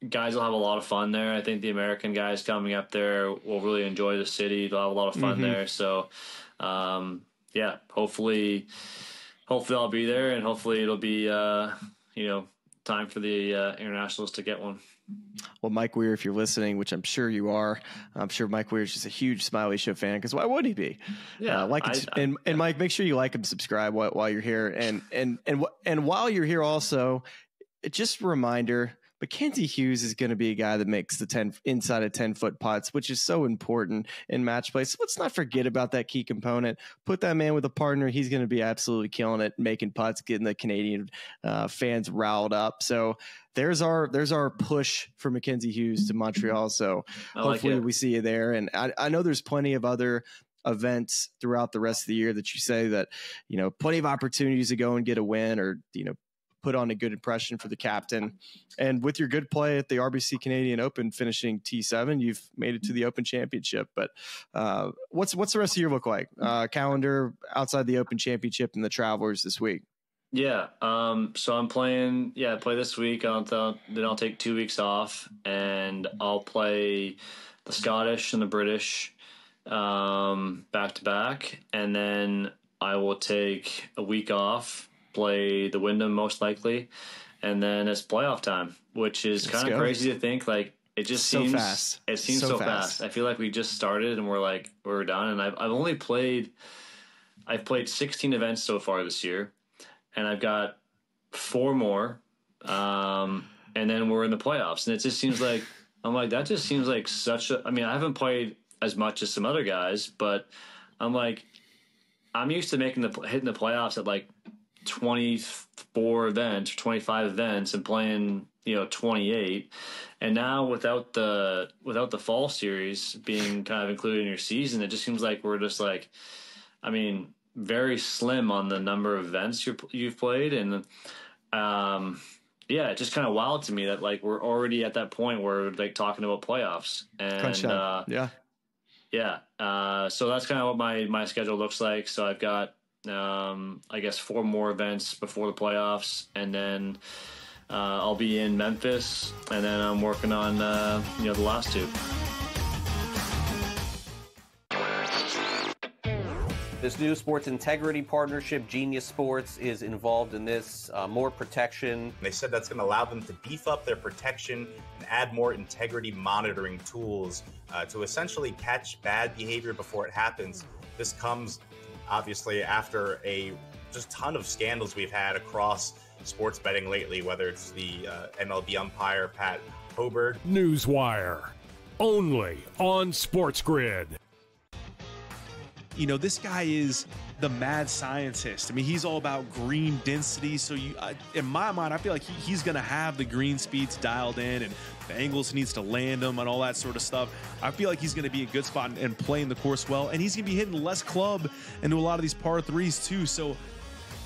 guys will have a lot of fun there. I think the American guys coming up there will really enjoy the city. They'll have a lot of fun there. So, yeah, hopefully I'll be there, and hopefully it'll be, time for the internationals to get one. Well, Mike Weir, if you're listening, which I'm sure you are, I'm sure Mike Weir is just a huge Smylie Show fan, because why would he be? Yeah, and Mike, make sure you like and subscribe while you're here, and while you're here, also, just a reminder. Mackenzie Hughes is going to be a guy that makes the inside of 10-foot putts, which is so important in match play. So let's not forget about that key component. Put that man with a partner. He's going to be absolutely killing it, making putts, getting the Canadian fans riled up. So there's our push for Mackenzie Hughes to Montreal. So hopefully we see you there. And I know there's plenty of other events throughout the rest of the year that you say that, plenty of opportunities to go and get a win or, put on a good impression for the captain. And with your good play at the RBC Canadian Open, finishing T7, you've made it to the Open Championship. But what's the rest of your year look like? Calendar outside the Open Championship and the Travelers this week? Yeah. So I'm playing. Yeah, I play this week. Then I'll take 2 weeks off, and I'll play the Scottish and the British back to back, and then I will take a week off. Play the Wyndham most likely, and then it's playoff time, which is kind of crazy to think. Like it just seems fast. It seems so fast. I feel like we just started and we're done. And I've played 16 events so far this year, and I've got 4 more, and then we're in the playoffs. And it just seems like that just seems like such a. I mean, I haven't played as much as some other guys, but I'm used to hitting the playoffs at like 24 events or 25 events and playing 28, and now without the fall series being kind of included in your season, it just seems like we're just very slim on the number of events you've played. And it just kind of wild to me that we're already at that point where we're talking about playoffs. And so that's kind of what my schedule looks like. So I've got I guess 4 more events before the playoffs, and then I'll be in Memphis, and then I'm working on the last 2. This new sports integrity partnership, Genius Sports, is involved in this. More protection. They said that's going to allow them to beef up their protection and add more integrity monitoring tools to essentially catch bad behavior before it happens. This comes obviously after a just ton of scandals we've had across sports betting lately, whether it's the MLB umpire Pat Hobert. Newswire, only on SportsGrid. You know, this guy is the mad scientist. I mean, he's all about green density. So in my mind, I feel like he's going to have the green speeds dialed in, and the angles needs to land them and all that sort of stuff. I feel like he's going to be a good spot and playing the course well. And he's going to be hitting less club into a lot of these par threes too. So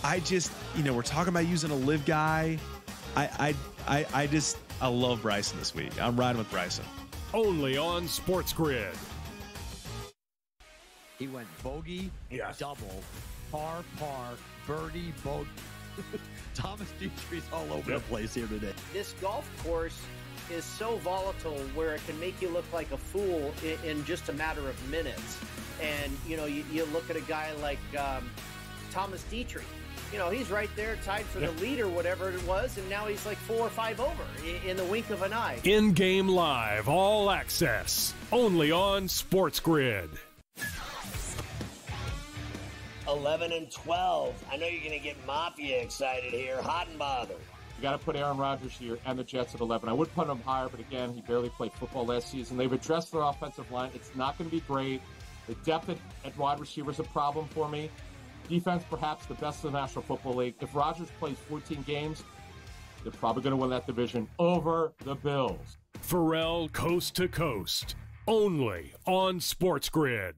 I just, we're talking about using a live guy. I love Bryson this week. I'm riding with Bryson. Only on SportsGrid. He went bogey, double, par, birdie, bogey. Thomas Dietrich's all over the place here today. This golf course is so volatile where it can make you look like a fool in just a matter of minutes. And, you look at a guy like Thomas Dietrich. He's right there tied for the lead or whatever it was, and now he's like 4 or 5 over in the wink of an eye. In-game live, all access, only on SportsGrid. 11 and 12. I know you're going to get Mafia excited here. Hot and bothered. You got to put Aaron Rodgers here and the Jets at 11. I would put him higher, but again, he barely played football last season. They've addressed their offensive line. It's not going to be great. The depth at wide receiver is a problem for me. Defense, perhaps the best in the National Football League. If Rodgers plays 14 games, they're probably going to win that division over the Bills. Pharrell Coast to Coast, only on SportsGrid.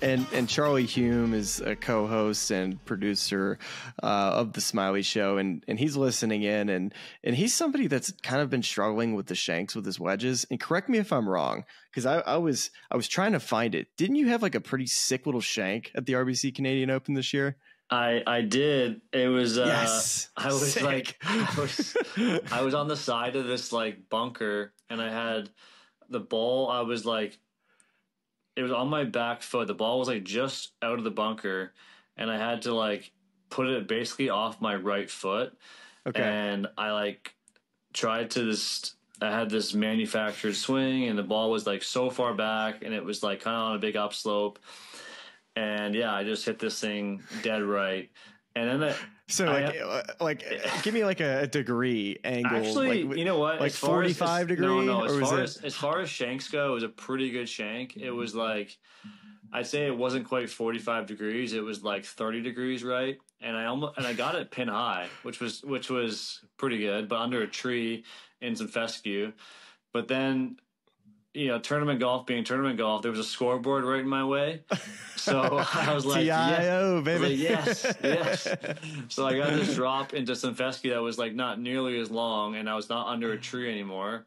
And Charlie Hume is a co-host and producer of the Smylie Show, and he's listening in, and he's somebody that's kind of been struggling with the shanks with his wedges. And correct me if I'm wrong, because I was trying to find it. Didn't you have like a pretty sick little shank at the RBC Canadian Open this year? I did. It was yes. I was Sick. like I was on the side of this like bunker, and I had the ball. I was like, it was on my back foot. The ball was like just out of the bunker, and I had to like put it basically off my right foot. Okay. And I like tried to I had this manufactured swing, and the ball was like so far back, and it was like kind of on a big upslope. And yeah, I just hit this thing dead right. And then give me like a degree angle. Actually, like, you know what? Like 45 degree? No. As far as shanks go, it was a pretty good shank. It was like, I'd say it wasn't quite 45 degrees. It was like 30 degrees right. And I got it pin high, which was pretty good, but under a tree in some fescue. But then, tournament golf being tournament golf, there was a scoreboard right in my way. So I was like, TIO, baby. Yes. So I got this drop into some fescue that was like not nearly as long, and I was not under a tree anymore.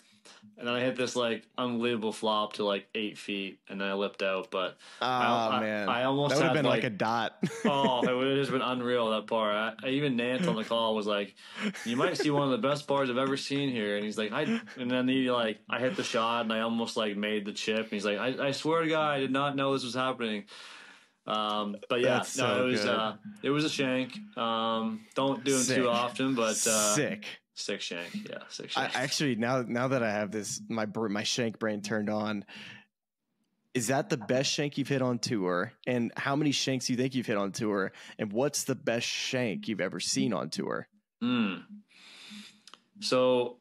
And then I hit this like unbelievable flop to like 8 feet, and then I lipped out. But man, I almost that would have had been like a dot. Oh, it would have just been unreal, that par. I even Nance on the call was like, "You might see one of the best pars I've ever seen here." And he's like, I hit the shot, and I almost like made the chip. And he's like, I swear to God, I did not know this was happening. But yeah, it was a shank. Don't do them too often, but sick shank. Yeah, sick shank. Actually, now that I have this, my shank brain turned on. Is that the best shank you've hit on tour? And how many shanks do you think you've hit on tour? And what's the best shank you've ever seen on tour? So,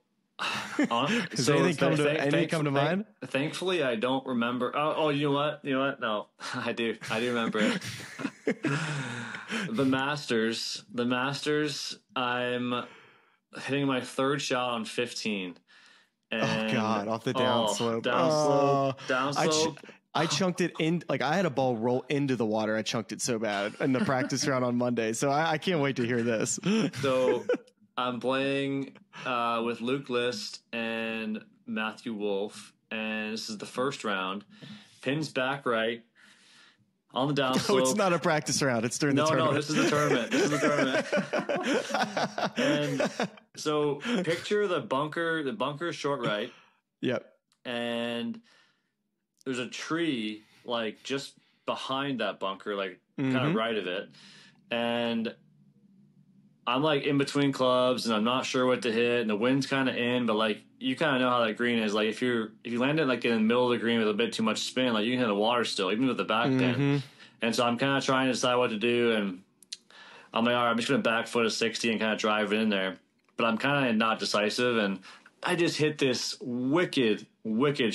does anything come to mind? Thankfully, I don't remember. Oh, you know what? No, I do remember it. The Masters. I'm hitting my third shot on 15. And, oh God! Off the downslope. Downslope. I chunked it in, like I had a ball roll into the water. I chunked it so bad in the practice round on Monday. So I can't wait to hear this. So I'm playing with Luke List and Matthew Wolf, and this is the first round. Pins back right on the downslope. No, it's not a practice round. It's during the tournament. No, this is the tournament. And so picture the bunker. The bunker is short right. Yep. And there's a tree like just behind that bunker, like kind of right of it. And I'm like in between clubs and I'm not sure what to hit, and the wind's kind of in, but like you kind of know how that green is. Like if you land it like in the middle of the green with a bit too much spin, like you can hit the water still, even with the back pin. And so I'm kind of trying to decide what to do, and I'm like, all right, I'm just going to back foot a 60 and kind of drive it in there. But I'm kind of not decisive, and I just hit this wicked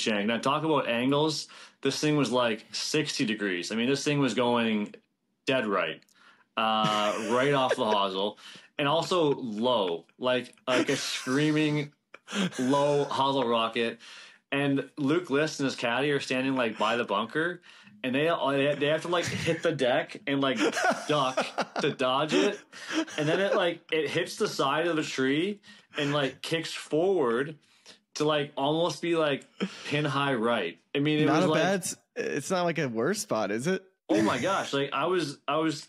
shank. Now, talk about angles. This thing was like 60 degrees. I mean, this thing was going dead right, right off the hosel, and also low, like a screaming low hosel rocket. And Luke List and his caddy are standing like by the bunker, and they have to like hit the deck and like duck to dodge it, and then it hits the side of the tree and like kicks forward to like almost be like pin high right. I mean, it was like it's not like a worse spot, is it? Oh my gosh! Like I was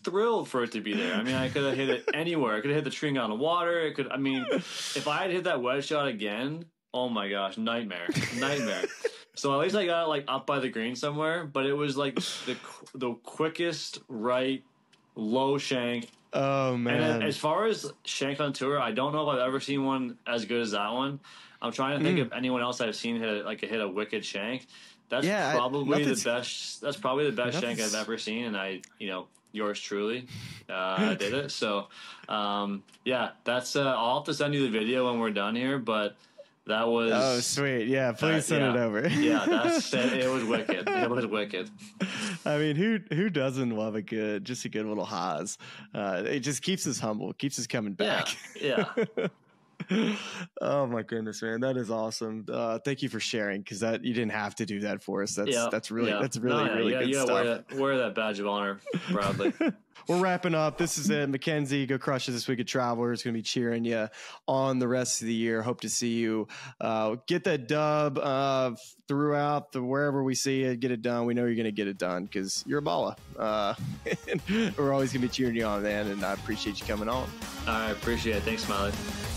thrilled for it to be there. I mean, I could have hit it anywhere. I could have hit the tree on the water. It could. I mean, if I had hit that wedge shot again, oh my gosh, nightmare. So at least I got it like up by the green somewhere. But it was like the quickest right low shank. Oh man! And as far as shank on tour, I don't know if I've ever seen one as good as that one. I'm trying to think of anyone else I've seen hit a wicked shank. That's probably the best. That's probably the best shank I've ever seen, and yours truly, did it. So, that's. I'll have to send you the video when we're done here, but that was sweet. Yeah, please send it over. Yeah, it was wicked. It was wicked. I mean, who doesn't love a good little Haas? It just keeps us humble, keeps us coming back. Yeah. Oh my goodness, man, that is awesome. Thank you for sharing, because that you didn't have to do that for us. That's really good stuff. Wear that badge of honor proudly. We're wrapping up. This is it. Mackenzie, go crush it this week at Travelers. Going to be cheering you on the rest of the year. Hope to see you get that dub throughout wherever we see it. Get it done. We know you're going to get it done because you're a baller. We're always going to be cheering you on, man, and I appreciate you coming on. I appreciate it. Thanks, Smylie.